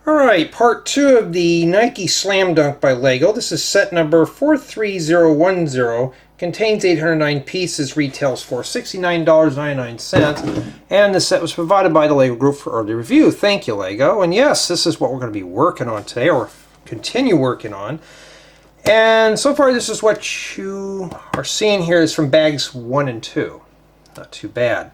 Alright, part 2 of the Nike Slam Dunk by Lego. This is set number 43010. Contains 809 pieces, retails for $69.99. And the set was provided by the Lego Group for early review. Thank you, Lego. And yes, this is what we're going to be working on today, or continue working on. And so far, this is what you are seeing here is from bags 1 and 2. Not too bad.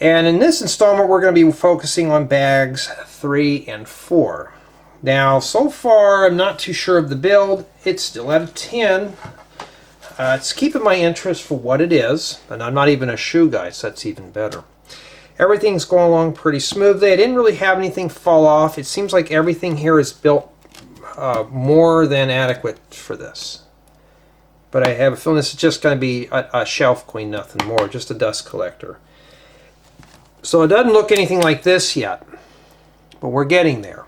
And in this installment, we're going to be focusing on bags 3 and 4. Now, so far, I'm not too sure of the build. It's still at a 10. It's keeping my interest for what it is, and I'm not even a shoe guy, so that's even better. Everything's going along pretty smoothly. I didn't really have anything fall off. It seems like everything here is built more than adequate for this. But I have a feeling this is just going to be a shelf queen, nothing more, just a dust collector. So it doesn't look anything like this yet, but we're getting there.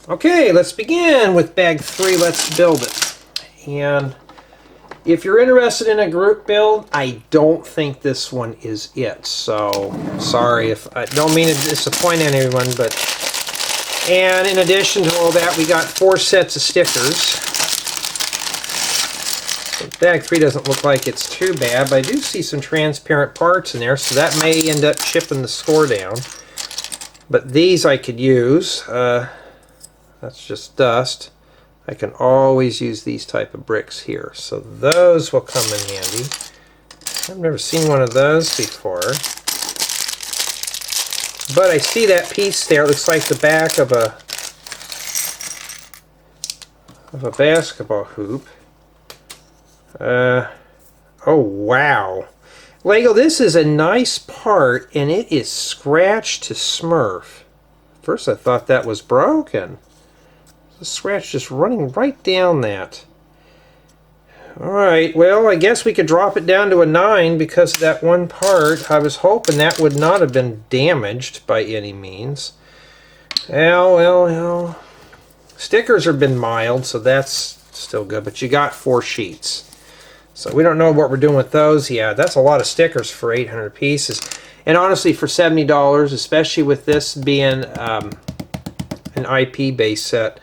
Okay, let's begin with bag 3. Let's build it. And if you're interested in a group build, I don't think this one is it. So sorry if I don't mean to disappoint anyone, but and in addition to all that, we got 4 sets of stickers. Bag 3 doesn't look like it's too bad, but I do see some transparent parts in there, so that may end up chipping the score down. But these I could use. That's just dust. I can always use these type of bricks here, so those will come in handy. I've never seen one of those before. But I see that piece there. It looks like the back of a basketball hoop. Oh wow, Lego, this is a nice part, and it is scratched to smurf. First I thought that was broken. The scratch just running right down that. Alright, well, I guess we could drop it down to a 9 because of that one part. I was hoping that would not have been damaged by any means. Well. Stickers have been mild, so that's still good, but you got 4 sheets. So we don't know what we're doing with those yet. That's a lot of stickers for 800 pieces. And honestly, for $70, especially with this being an IP-based set,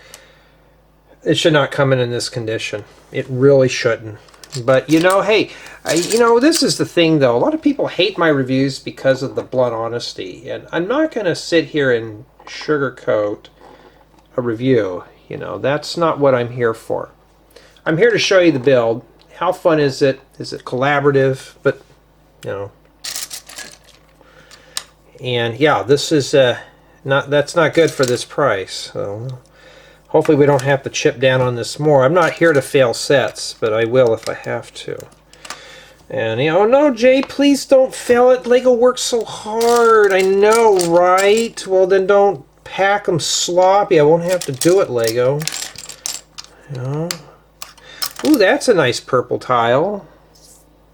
it should not come in this condition. It really shouldn't. But, you know, hey, this is the thing, though. A lot of people hate my reviews because of the blunt honesty. And I'm not going to sit here and sugarcoat a review. You know, that's not what I'm here for. I'm here to show you the build. How fun is it? Is it collaborative? But, you know. And yeah, this is that's not good for this price. So hopefully we don't have to chip down on this more. I'm not here to fail sets, but I will if I have to. And oh no, Jay, please don't fail it. Lego works so hard. I know, right? Well, then don't pack them sloppy. I won't have to do it, Lego. You know. Ooh, that's a nice purple tile.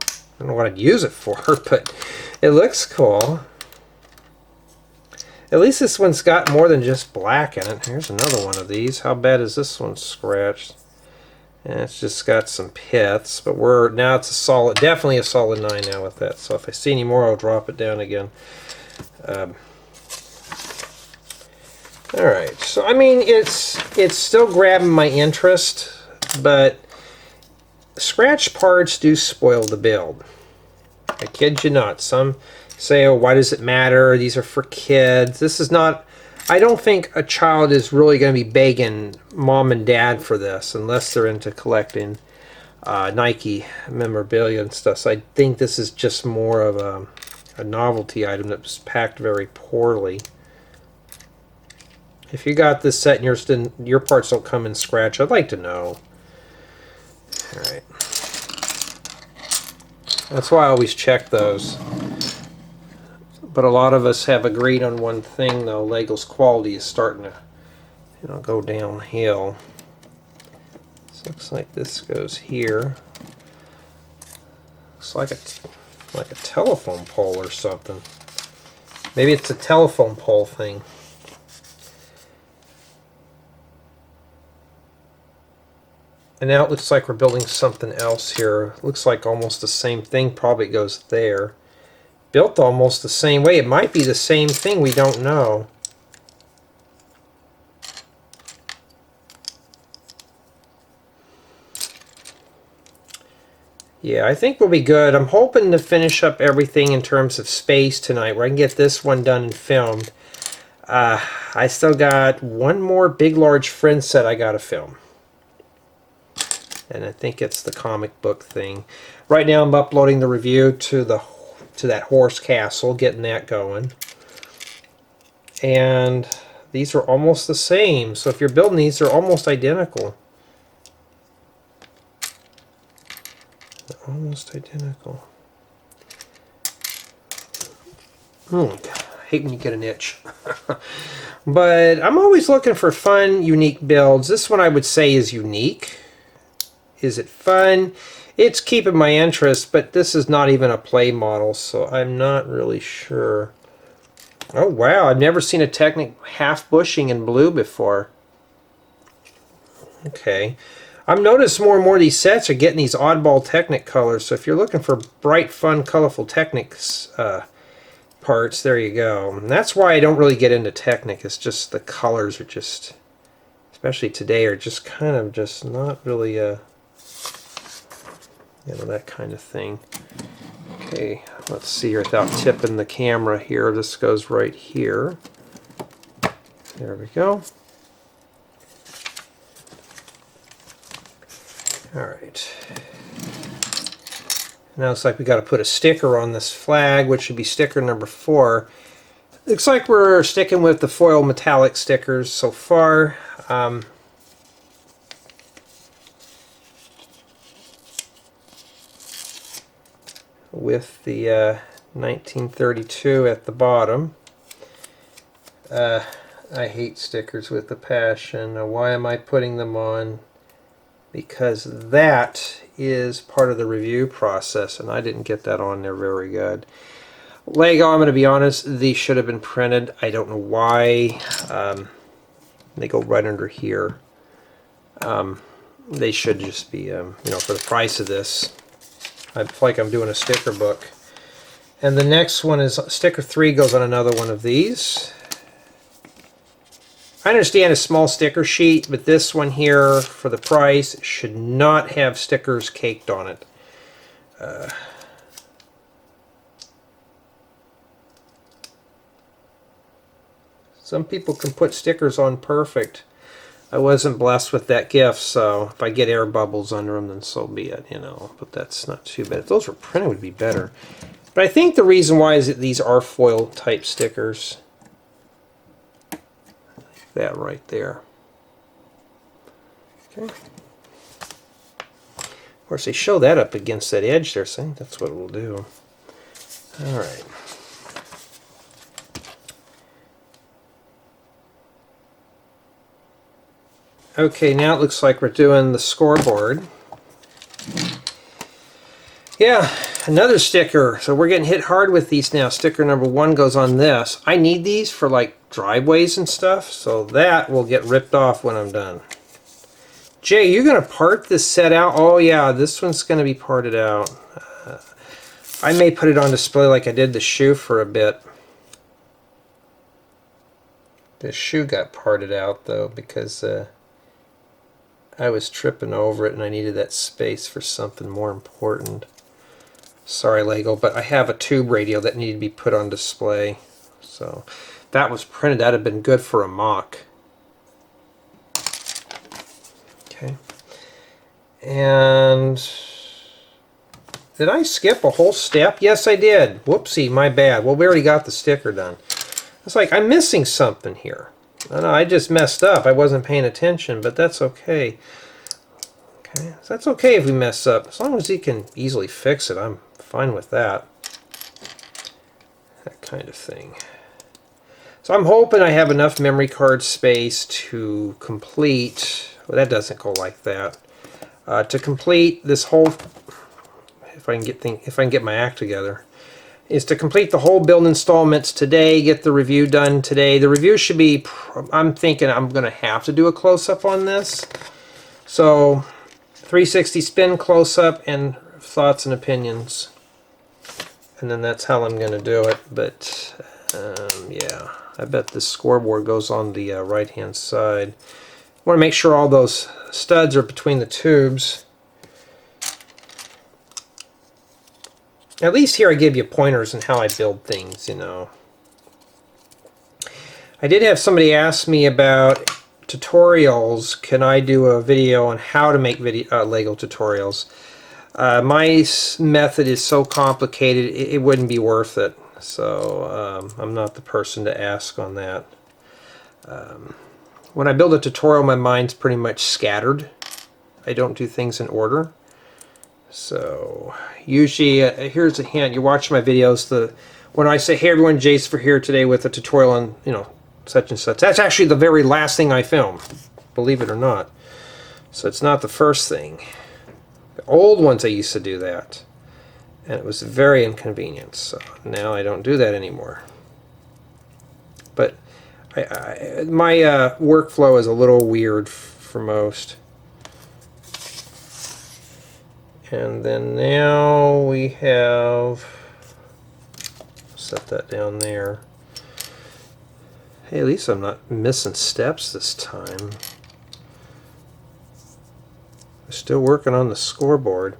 I don't know what I'd use it for, but it looks cool. At least this one's got more than just black in it. Here's another one of these. How bad is this one scratched? And it's just got some pits, but now it's a solid, definitely a solid 9 now with that. So if I see any more, I'll drop it down again. Alright, so I mean, it's still grabbing my interest, but scratch parts do spoil the build. I kid you not. Some say, oh, why does it matter? These are for kids. This is not... I don't think a child is really going to be begging mom and dad for this unless they're into collecting Nike memorabilia and stuff. So I think this is just more of a novelty item that was packed very poorly. If you got this set and your parts don't come in scratch, I'd like to know. Alright. That's why I always check those. But a lot of us have agreed on one thing, though. Lego's quality is starting to, go downhill. This looks like this goes here. Looks like a telephone pole or something. Maybe it's a telephone pole thing. And now it looks like we're building something else here. Looks like almost the same thing. Probably goes there. built almost the same way. It might be the same thing, we don't know. Yeah, I think we'll be good. I'm hoping to finish up everything in terms of space tonight, where I can get this one done and filmed. I still got one more big, large friend set I got to film. And I think it's the comic book thing. Right now I'm uploading the review to that horse castle, getting that going. And these are almost the same. So if you're building these, they're almost identical. They're almost identical. I hate when you get an itch. But I'm always looking for fun, unique builds. This one I would say is unique. Is it fun? It's keeping my interest, but this is not even a play model, so I'm not really sure. Oh wow, I've never seen a Technic half bushing in blue before. Okay. I've noticed more and more of these sets are getting these oddball Technic colors, so if you're looking for bright, fun, colorful Technics parts, there you go. And that's why I don't really get into Technic. It's just the colors are just, especially today, are just kind of just not really you know, that kind of thing. Okay, let's see here without tipping the camera here. This goes right here. There we go. Alright. Now it's like we got to put a sticker on this flag, which should be sticker number 4. Looks like we're sticking with the foil metallic stickers so far. With the 1932 at the bottom. I hate stickers with a passion. Now, why am I putting them on? Because that is part of the review process, and I didn't get that on there very good. Lego, I'm going to be honest, these should have been printed. I don't know why. They go right under here. They should just be, you know, for the price of this. I feel like I'm doing a sticker book. And the next one is sticker 3 goes on another one of these. I understand a small sticker sheet, but this one here, for the price, should not have stickers caked on it. Some people can put stickers on perfect. I wasn't blessed with that gift, so if I get air bubbles under them, then so be it, you know. But that's not too bad. If those were printed, it would be better. But I think the reason why is that these are foil type stickers. That right there. Okay. Of course, they show that up against that edge there, so I think that's what it will do. All right. Okay, now it looks like we're doing the scoreboard. Yeah, another sticker. So we're getting hit hard with these now. Sticker number 1 goes on this. I need these for like driveways and stuff, so that will get ripped off when I'm done. Jay, you're going to part this set out? Oh yeah, this one's going to be parted out. I may put it on display like I did the shoe for a bit. The shoe got parted out though because I was tripping over it and I needed that space for something more important. Sorry, Lego, but I have a tube radio that needed to be put on display. So if that was printed, that'd have been good for a mock. Okay. And did I skip a whole step? Yes, I did. Whoopsie, my bad. Well, we already got the sticker done. It's like I'm missing something here. I know I just messed up. I wasn't paying attention, but that's okay. Okay, so that's okay if we mess up. As long as he can easily fix it, I'm fine with that. That kind of thing. So I'm hoping I have enough memory card space to complete. Well, that doesn't go like that. To complete this whole, if I can get my act together, is to complete the whole build installments today, get the review done today. The review should be, I'm thinking I'm going to have to do a close-up on this. So 360 spin close-up and thoughts and opinions. and then that's how I'm going to do it. But yeah, I bet this scoreboard goes on the right hand side. I want to make sure all those studs are between the tubes. At least here I give you pointers on how I build things, you know. I did have somebody ask me about tutorials. Can I do a video on how to make Lego tutorials? My method is so complicated it wouldn't be worth it. So I'm not the person to ask on that. When I build a tutorial, my mind's pretty much scattered. I don't do things in order. So usually, here's a hint. You watch my videos. When I say, "Hey everyone, Jace for here today with a tutorial on such and such," that's actually the very last thing I film, believe it or not. So it's not the first thing. The old ones I used to do that, and it was very inconvenient. So now I don't do that anymore. But my workflow is a little weird for most. And then now we have, set that down there. Hey, at least I'm not missing steps this time. I'm still working on the scoreboard.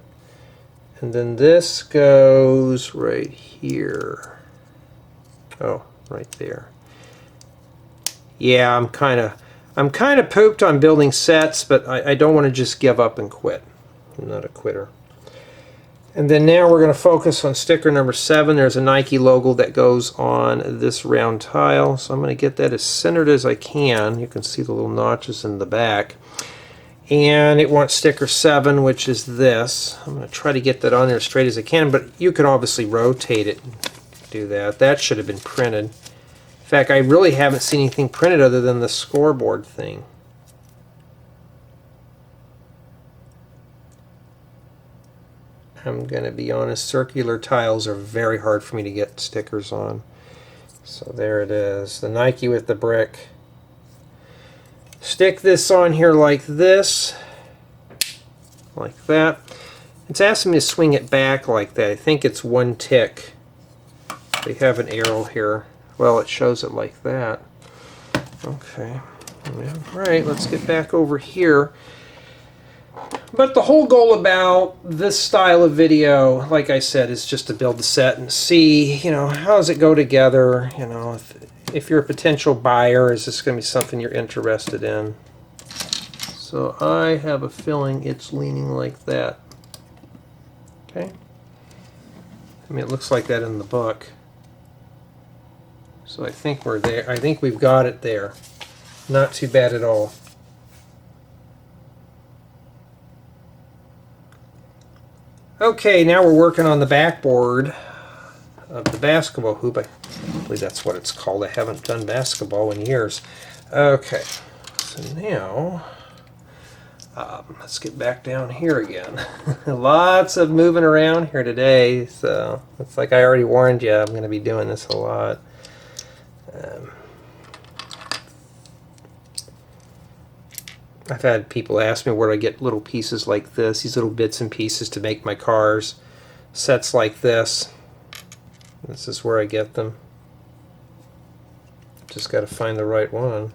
And then this goes right here. Oh, right there. Yeah, I'm kind of pooped on building sets, but I don't want to just give up and quit. I'm not a quitter. And then now we're going to focus on sticker number 7. There's a Nike logo that goes on this round tile. So I'm going to get that as centered as I can. You can see the little notches in the back. And it wants sticker 7, which is this. I'm going to try to get that on there as straight as I can, but you can obviously rotate it and do that. That should have been printed. In fact, I really haven't seen anything printed other than the scoreboard thing. I'm going to be honest, circular tiles are very hard for me to get stickers on. So there it is, the Nike with the brick. Stick this on here like this, like that. It's asking me to swing it back like that. I think it's one tick. They have an arrow here. Well, it shows it like that. Okay. Alright, let's get back over here. But the whole goal about this style of video, like I said, is just to build the set and see, how does it go together? If you're a potential buyer, is this going to be something you're interested in? So I have a feeling it's leaning like that. Okay. I mean, it looks like that in the book. So I think we're there. I think we've got it there. Not too bad at all. Okay, now we're working on the backboard of the basketball hoop. I believe that's what it's called. I haven't done basketball in years. Okay, so now let's get back down here again. Lots of moving around here today, so it's like I already warned you, I'm going to be doing this a lot. I've had people ask me where do I get little pieces like this, these little bits and pieces to make my cars, sets like this. This is where I get them. Just got to find the right one.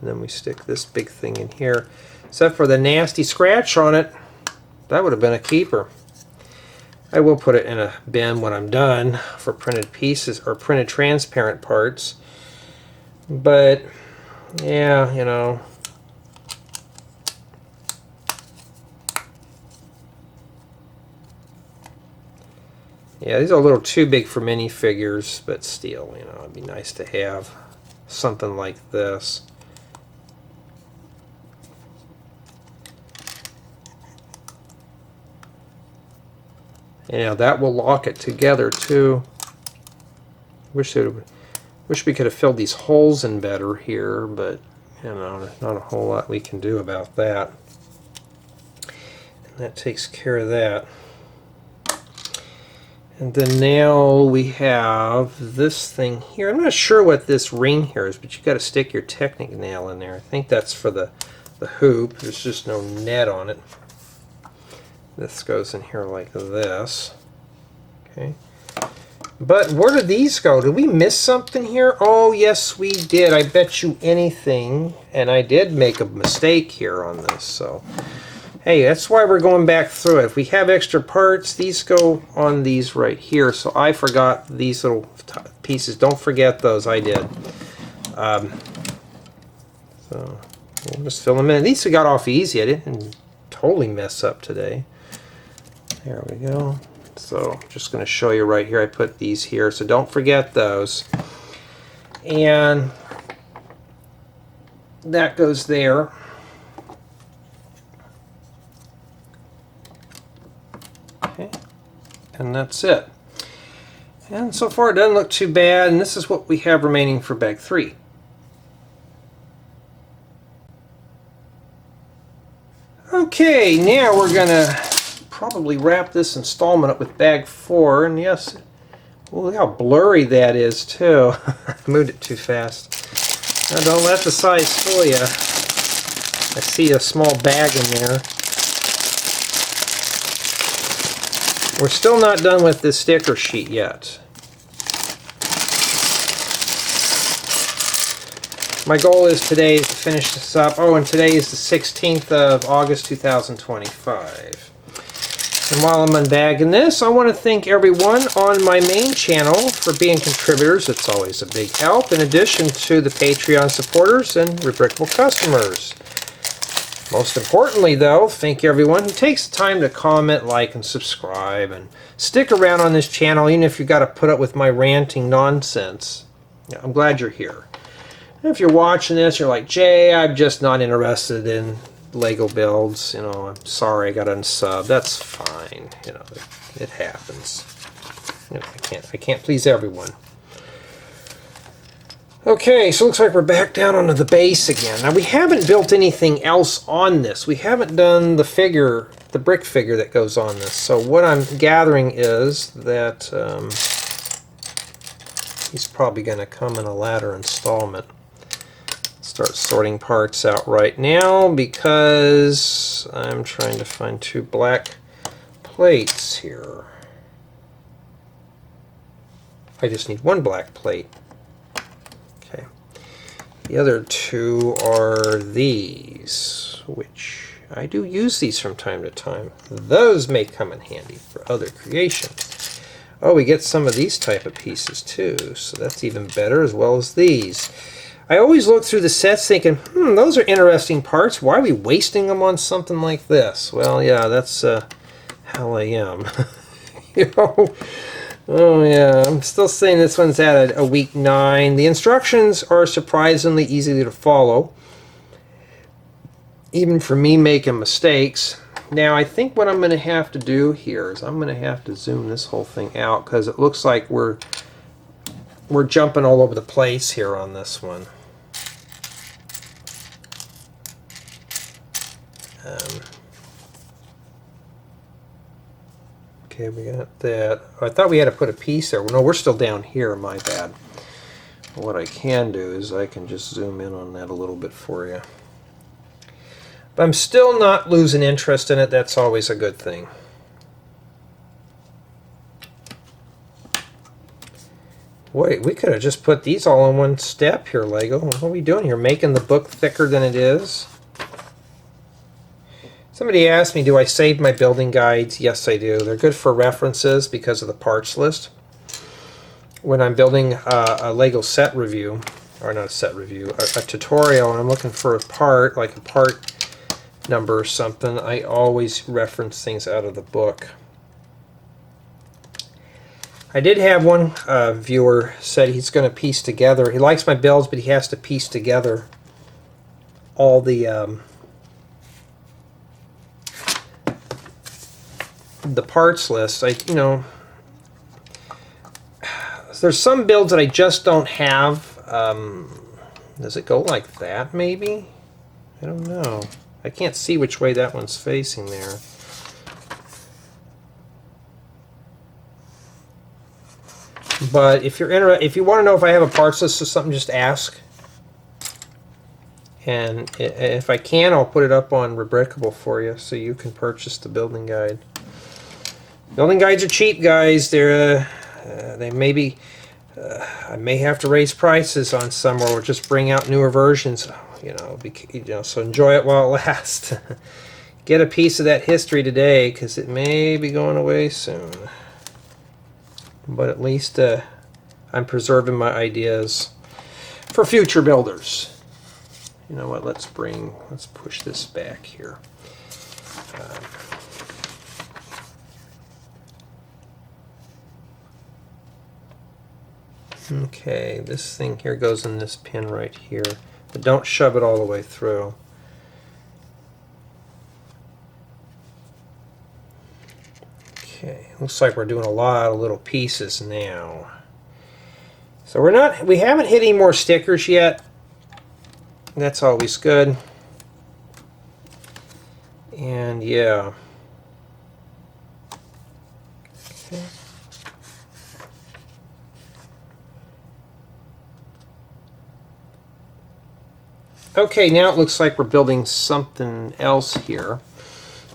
And then we stick this big thing in here. Except for the nasty scratch on it, that would have been a keeper. I will put it in a bin when I'm done for printed pieces or printed transparent parts. But yeah, yeah, these are a little too big for minifigures, but still, it'd be nice to have something like this. Yeah, that will lock it together too. Wish we could have filled these holes in better here, but there's not a whole lot we can do about that. And that takes care of that. And then now we have this thing here. I'm not sure what this ring here is, but you got to stick your Technic nail in there. I think that's for the hoop. There's just no net on it. This goes in here like this. Okay. But where did these go? Did we miss something here? Oh, yes, we did. I bet you anything. And I did make a mistake here on this. So, hey, that's why we're going back through it. If we have extra parts, these go on these right here. So I forgot these little pieces. Don't forget those. I did. So we'll just fill them in. These got off easy. I didn't totally mess up today. There we go. So I'm just going to show you right here. I put these here, so don't forget those. And that goes there. Okay, and that's it. And so far it doesn't look too bad, and this is what we have remaining for bag 3. Okay, now we're going to probably wrap this installment up with bag 4, and yes, well, look how blurry that is too. I moved it too fast. Now don't let the size fool you. I see a small bag in there. We're still not done with this sticker sheet yet. My goal is today to finish this up. Oh, and today is the 16th of August 2025. And while I'm unbagging this, I want to thank everyone on my main channel for being contributors. It's always a big help, in addition to the Patreon supporters and Rebrickable customers. Most importantly, though, thank everyone who takes the time to comment, like, and subscribe, and stick around on this channel, even if you've got to put up with my ranting nonsense. I'm glad you're here. And if you're watching this, you're like, Jay, I'm just not interested in Lego builds, you know, I'm sorry I got unsub. That's fine, you know, it happens. You know, I can't please everyone. Okay, so it looks like we're back down onto the base again. Now we haven't built anything else on this. We haven't done the figure, the brick figure that goes on this. So what I'm gathering is that he's probably going to come in a latter installment. Start sorting parts out right now because I'm trying to find 2 black plates here. I just need 1 black plate. Okay. The other 2 are these, which I do use these from time to time. Those may come in handy for other creations. Oh, we get some of these type of pieces too, so that's even better, as well as these. I always look through the sets thinking, those are interesting parts. Why are we wasting them on something like this? Well, yeah, that's how I am. You know? Oh, yeah, I'm still saying this one's at a week 9. The instructions are surprisingly easy to follow, even for me making mistakes. Now, I think what I'm going to have to do here is I'm going to have to zoom this whole thing out because it looks like we're jumping all over the place here on this one. Okay, we got that. I thought we had to put a piece there. Well, no, we're still down here, my bad. What I can do is I can just zoom in on that a little bit for you. But I'm still not losing interest in it. That's always a good thing. Wait, we could have just put these all in one step here, Lego. What are we doing here? Making the book thicker than it is? Somebody asked me, do I save my building guides? Yes, I do. They're good for references because of the parts list. When I'm building a Lego set review, or not a set review, a tutorial, and I'm looking for a part, like a part number or something, I always reference things out of the book. I did have one viewer said he's going to piece together. He likes my builds, but he has to piece together all the parts list. You know, there's some builds that I just don't have. Does it go like that? Maybe. I don't know. I can't see which way that one's facing there. But if you're if you want to know if I have a parts list or something, just ask. And if I can, I'll put it up on Rebrickable for you so you can purchase the building guide. Building guides are cheap, guys. They may be... I may have to raise prices on some, or just bring out newer versions. So enjoy it while it lasts. Get a piece of that history today, because it may be going away soon. But at least I'm preserving my ideas for future builders. You know what? Let's push this back here. Okay, this thing here goes in this pin right here, but don't shove it all the way through. Okay, looks like we're doing a lot of little pieces now. So we haven't hit any more stickers yet. That's always good. And yeah. Okay. Okay, now it looks like we're building something else here.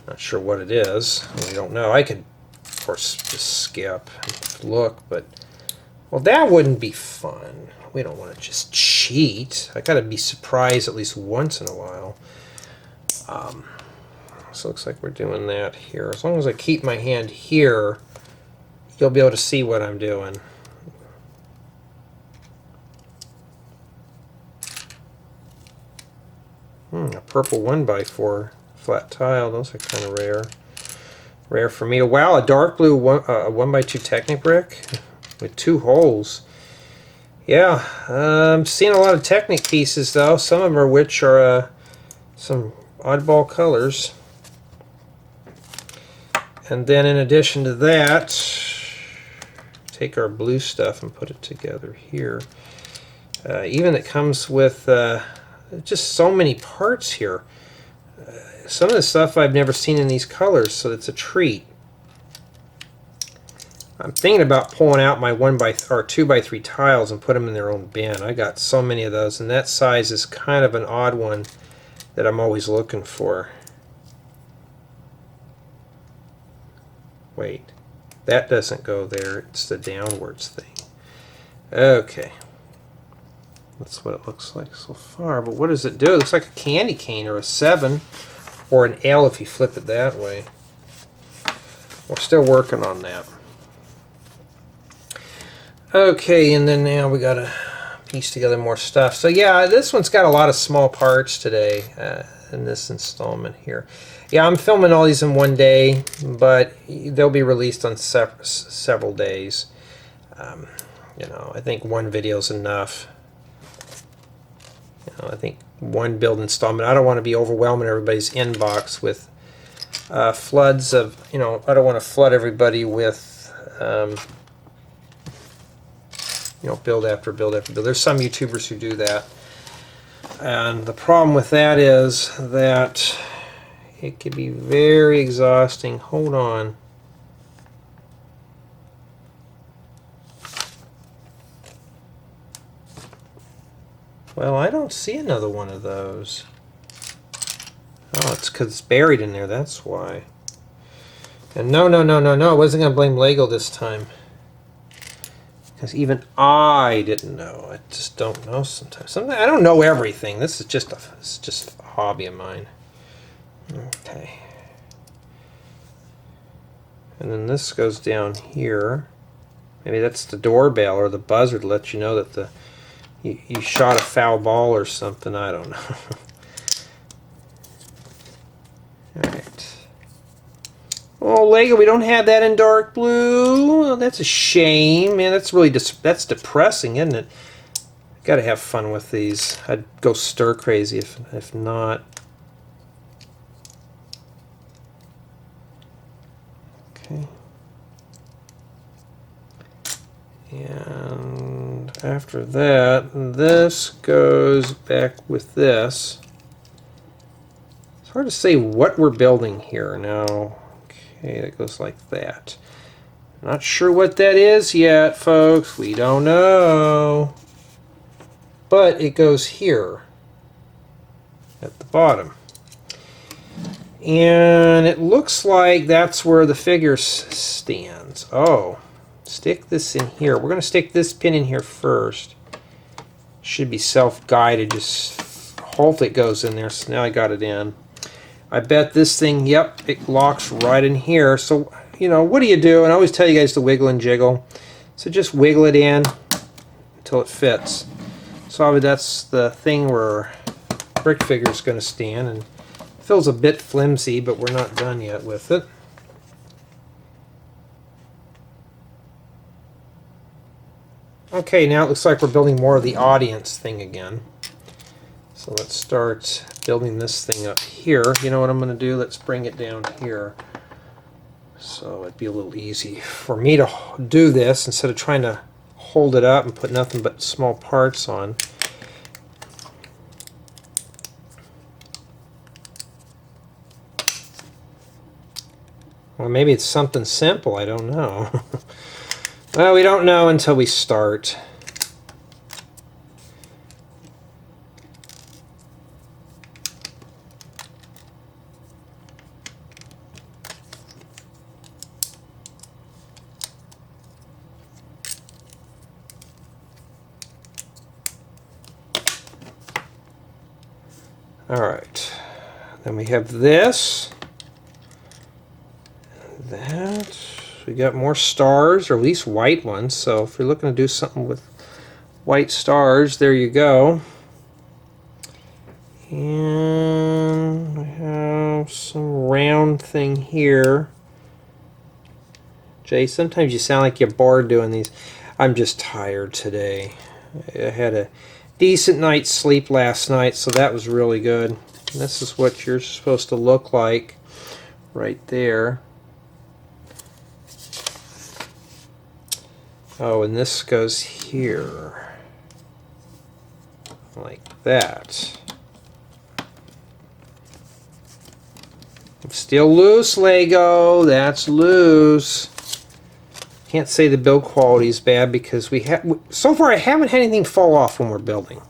Not sure what it is. We don't know. I could, of course, just skip and look, but... Well, that wouldn't be fun. We don't want to just cheat. I gotta be surprised at least once in a while. So it looks like we're doing that here. As long as I keep my hand here, you'll be able to see what I'm doing. A purple 1x4 flat tile. Those are kind of rare. Rare for me. Wow, a dark blue 1x2 Technic brick with 2 holes. Yeah, I'm seeing a lot of Technic pieces though. Some of them are which are some oddball colors. And then in addition to that, take our blue stuff and put it together here. Even it comes with just so many parts here. Some of the stuff I've never seen in these colors, so it's a treat. I'm thinking about pulling out my 2x3 tiles and put them in their own bin. I got so many of those, and that size is kind of an odd one that I'm always looking for. Wait, that doesn't go there. It's the downwards thing. Okay. That's what it looks like so far, but what does it do? It looks like a candy cane or a 7 or an L if you flip it that way. We're still working on that. Okay, and then now we gotta piece together more stuff. So yeah, this one's got a lot of small parts today in this installment here. Yeah, I'm filming all these in one day, but they'll be released on several days. I think one video's enough. I think one build installment. I don't want to be overwhelming everybody's inbox with floods of, I don't want to flood everybody with, build after build after build. There's some YouTubers who do that. And the problem with that is that it can be very exhausting. Hold on. Well, I don't see another one of those. Oh, it's because it's buried in there, that's why. And no, I wasn't going to blame Lego this time. Because even I didn't know. I just don't know sometimes. I don't know everything. This is just a hobby of mine. Okay. And then this goes down here. Maybe that's the doorbell or the buzzer to let you know that you shot a foul ball or something. I don't know. Alright. Oh, Lego, we don't have that in dark blue. Oh, that's a shame, man. That's really that's depressing, isn't it? Got to have fun with these. I'd go stir crazy if not. Okay. And after that, this goes back with this. It's hard to say what we're building here now. Okay, that goes like that. Not sure what that is yet, folks. We don't know. But it goes here. at the bottom. And it looks like that's where the figure stands. Oh, stick this in here. We're going to stick this pin in here first. Should be self-guided. Just hopefully it goes in there. So now I got it in. I bet this thing, yep, it locks right in here. So, you know, what do you do? And I always tell you guys to wiggle and jiggle. So just wiggle it in until it fits. So that's the thing where brick figure is going to stand. And feels a bit flimsy, but we're not done yet with it. Okay, now it looks like we're building more of the audience thing again. So let's start building this thing up here. You know what I'm going to do? Let's bring it down here. So it'd be a little easy for me to do this instead of trying to hold it up and put nothing but small parts on. Well, maybe it's something simple, I don't know. Well, we don't know until we start. All right, then we have this. That we got more stars, or at least white ones. So if you're looking to do something with white stars, there you go. And we have some round thing here. Jay, sometimes you sound like you're bored doing these. I'm just tired today. I had a decent night's sleep last night, so that was really good. And this is what you're supposed to look like right there. Oh, and this goes here, like that. Still loose, Lego. That's loose. Can't say the build quality is bad because so far I haven't had anything fall off when we're building.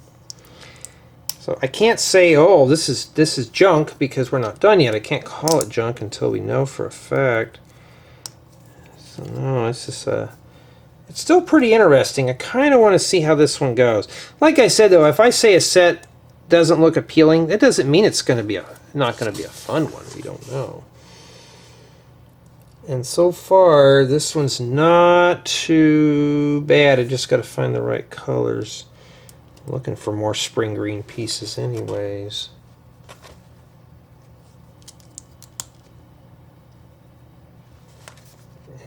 So I can't say, oh, this is junk because we're not done yet. I can't call it junk until we know for a fact. So no, it's just it's still pretty interesting. I kind of want to see how this one goes. Like I said, though, if I say a set doesn't look appealing, that doesn't mean it's going to be not going to be a fun one. We don't know. And so far, this one's not too bad. I just got to find the right colors. I'm looking for more spring green pieces anyways.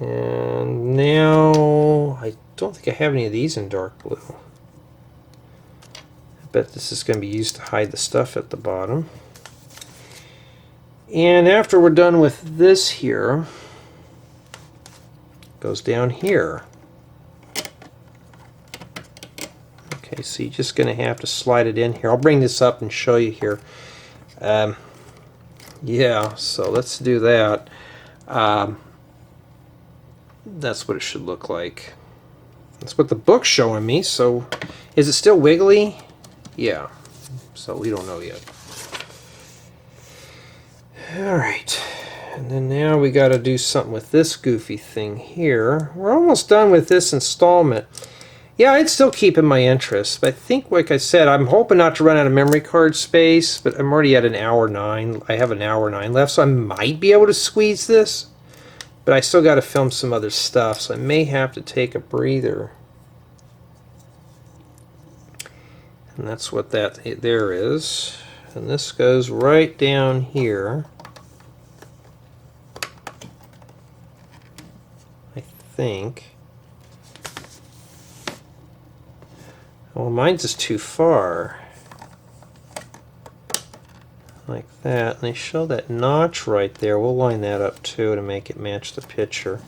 And now, I don't think I have any of these in dark blue. I bet this is going to be used to hide the stuff at the bottom. And after we're done with this here, it goes down here. Okay, so you're just going to have to slide it in here. I'll bring this up and show you here. Yeah, so let's do that. That's what it should look like. That's what the book's showing me. So is it still wiggly? Yeah. So we don't know yet. Alright. And then now we got to do something with this goofy thing here. We're almost done with this installment. Yeah, it's still keeping my interest. But I think, like I said, I'm hoping not to run out of memory card space. But I'm already at an hour 9. I have an hour 9 left. So I might be able to squeeze this. But I still got to film some other stuff, so I may have to take a breather. And that's what that there is. And this goes right down here. I think. Well, mine's just too far. Like that, and they show that notch right there. We'll line that up too to make it match the picture.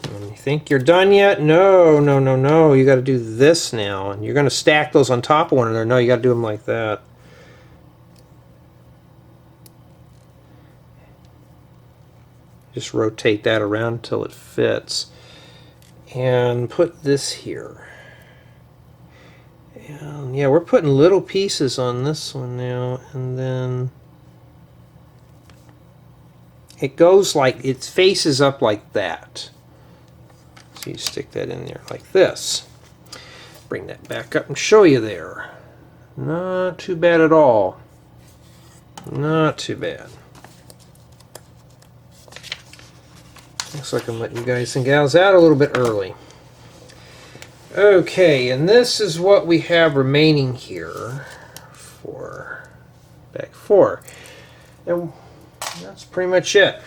And you think you're done yet? No, no, no, no. You got to do this now, and you're going to stack those on top of one another. No, you got to do them like that. Just rotate that around until it fits, and put this here. Yeah, we're putting little pieces on this one now, and then it goes like, it faces up like that. So you stick that in there like this. Bring that back up and show you there. Not too bad at all. Not too bad. Looks like I'm letting you guys and gals out a little bit early. Okay, and this is what we have remaining here for bag 4. And that's pretty much it.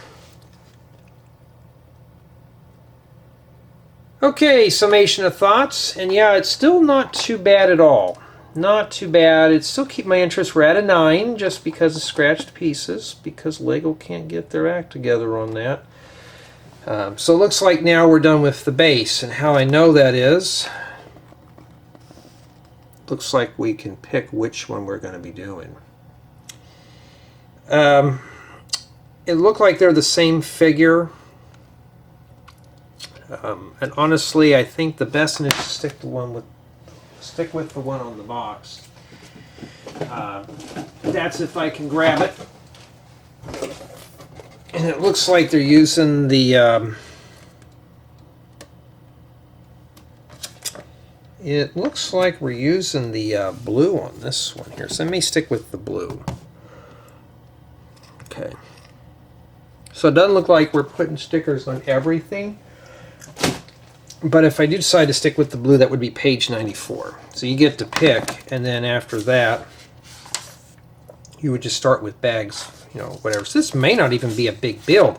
Okay, summation of thoughts, and yeah, it's still not too bad at all. Not too bad. It still keep my interest. We're at a 9 just because of scratched pieces, because Lego can't get their act together on that. So it looks like now we're done with the base, and how I know that is, looks like we can pick which one we're going to be doing. It looked like they're the same figure, and honestly, I think the best is to stick with the one on the box. That's if I can grab it. And it looks like they're using the it looks like we're using the blue on this one here. So let me stick with the blue. Okay. So it doesn't look like we're putting stickers on everything. But if I do decide to stick with the blue, that would be page 94. So you get to pick, and then after that, you would just start with bags, you know, whatever. So this may not even be a big build.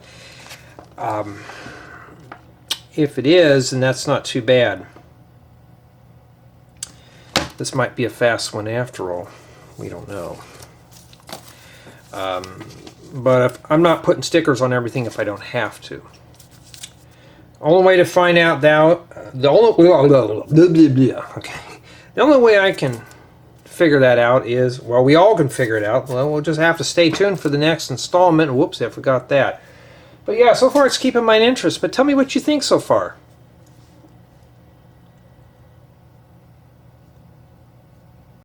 If it is, then that's not too bad. This might be a fast one after all. We don't know. But if, I'm not putting stickers on everything if I don't have to. Only way to find out that the only way I can figure that out is, well, we all can figure it out. Well, we'll just have to stay tuned for the next installment. Whoops, I forgot that. But yeah, so far it's keeping my interest. But tell me what you think so far.